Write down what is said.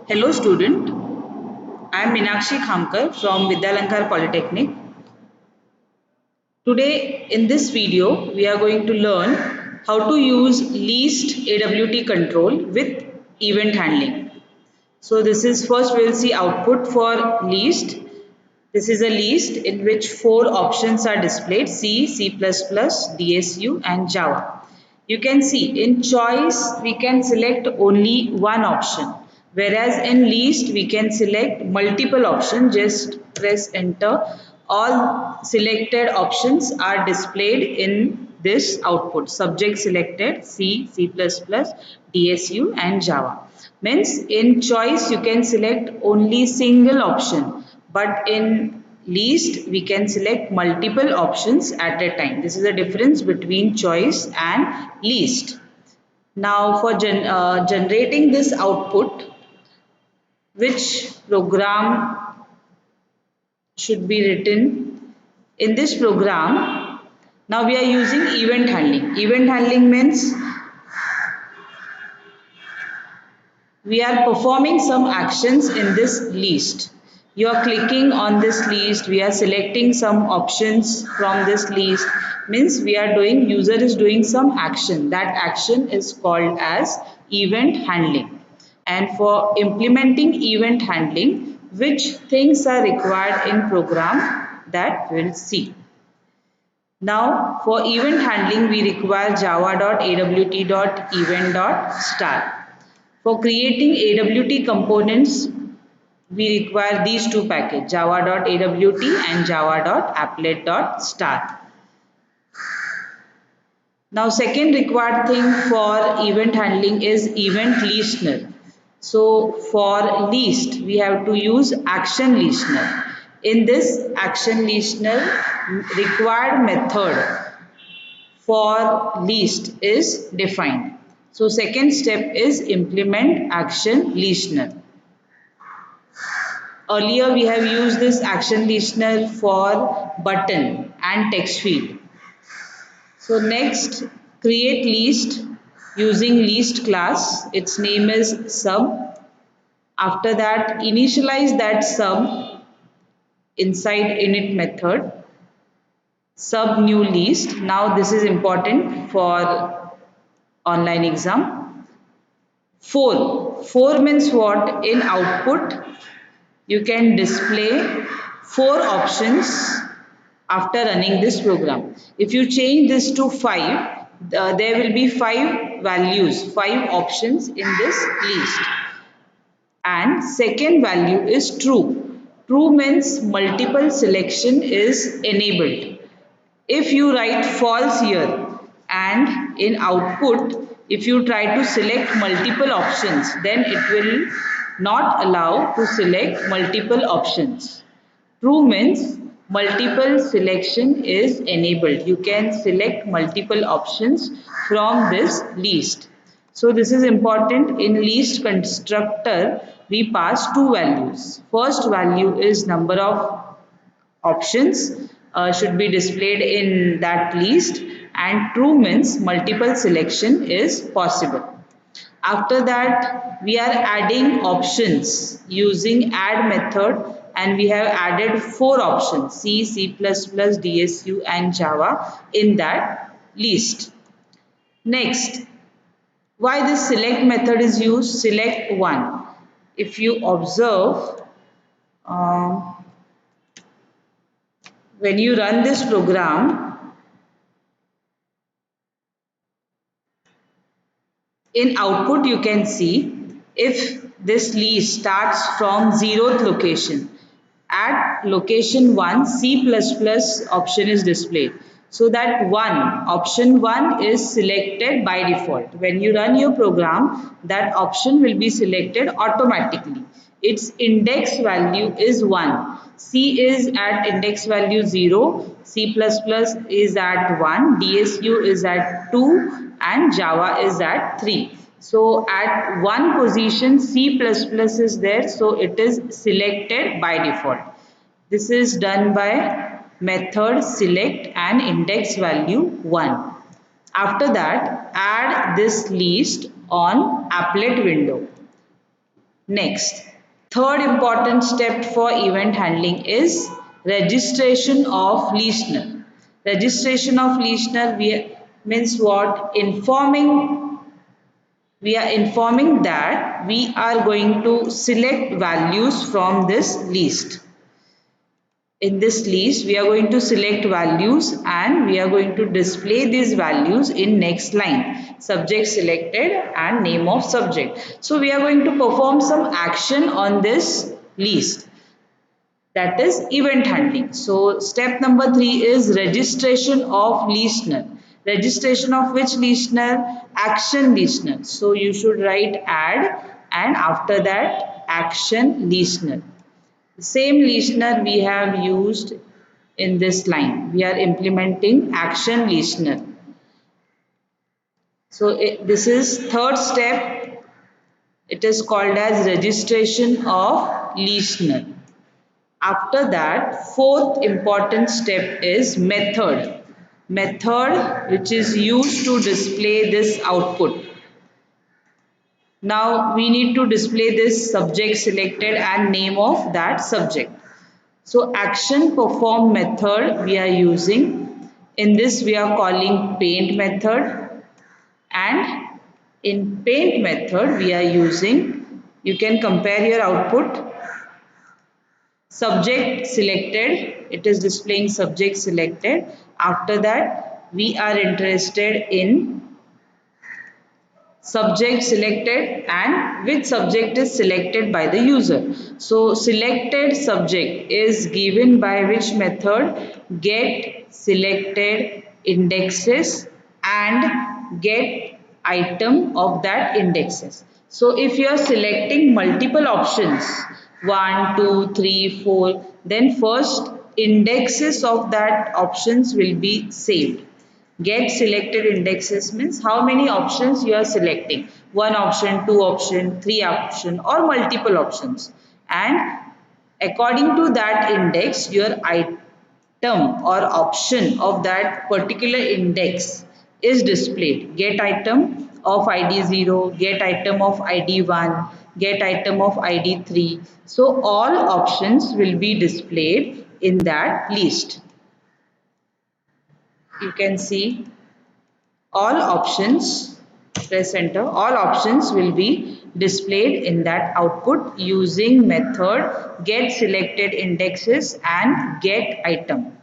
Hello student, I am Meenakshi Khamkar from Vidyalankar Polytechnic. Today in this video we are going to learn how to use least AWT control with event handling. So this is first we will see output for least. This is a list in which four options are displayed: C, C++, DSU and Java. You can see in choice we can select only one option, whereas in list we can select multiple options. Just press enter. All selected options are displayed in this output. Subject selected C, C++, DSU and Java. Means in choice you can select only single option, but in list we can select multiple options at a time. This is the difference between choice and list. Now for generating this output, which program should be written in this program? Now we are using event handling. Event handling means we are performing some actions in this list. You are clicking on this list, we are selecting some options from this list, means we are doing, user is doing some action. That action is called as event handling. And for implementing event handling, which things are required in program, that we'll see. Now for event handling we require java.awt.event.start. For creating AWT components, we require these two packages, java.awt and java.applet.start. Now second required thing for event handling is event listener. So for list, we have to use action listener. In this action listener, required method for list is defined. So second step is implement action listener. Earlier we have used this action listener for button and text field. So next, create list using list class. Its name is sub. After that, initialize that sub inside init method. Sub new list. Now this is important for online exam. 4. 4 means what? In output, you can display 4 options after running this program. If you change this to 5, there will be 5 values, 5 options in this list. And second value is true. True means multiple selection is enabled. If you write false here and in output, if you try to select multiple options, then it will not allow to select multiple options. True means multiple selection is enabled. You can select multiple options from this list. So this is important. In list constructor, we pass two values. First value is number of options should be displayed in that list, and true means multiple selection is possible. After that we are adding options using add method, and we have added 4 options: C, C++, DSU and Java in that list. Next, why this select method is used? Select one. If you observe, uh, when you run this program, in output you can see if this list starts from 0th location, at location 1 C++ option is displayed. So that option 1 is selected by default. When you run your program, that option will be selected automatically. Its index value is 1. C is at index value 0, C++ is at 1, DSU is at 2 and Java is at 3. So at one position C++ is there, so it is selected by default. This is done by method select and index value 1. After that, add this list on applet window. Next, third important step for event handling is registration of listener. Registration of listener means what? We are informing that we are going to select values from this list. In this list, we are going to select values and we are going to display these values in next line. Subject selected and name of subject. So we are going to perform some action on this list. That is event handling. So step number 3 is registration of listener. Registration of which listener? Action listener. So you should write add and after that action listener. The same listener we have used in this line. We are implementing action listener. So this is third step. It is called as registration of listener. After that, fourth important step is method. Method which is used to display this output. Now we need to display this subject selected and name of that subject. So action perform method we are using. In this we are calling paint method, and in paint method we are using, you can compare your output, subject selected, it is displaying subject selected. After that we are interested in subject selected and which subject is selected by the user. So selected subject is given by which method? Get selected indexes and get item of that indexes. So if you are selecting multiple options 1, 2, 3, 4, then first indexes of that options will be saved. Get selected indexes means how many options you are selecting. One option, two option, three option or multiple options. And according to that index, your item or option of that particular index is displayed. Get item of ID 0, get item of ID 1, get item of ID 3. So all options will be displayed in that list. You can see all options, press enter, all options will be displayed in that output using method get selected indexes and get item.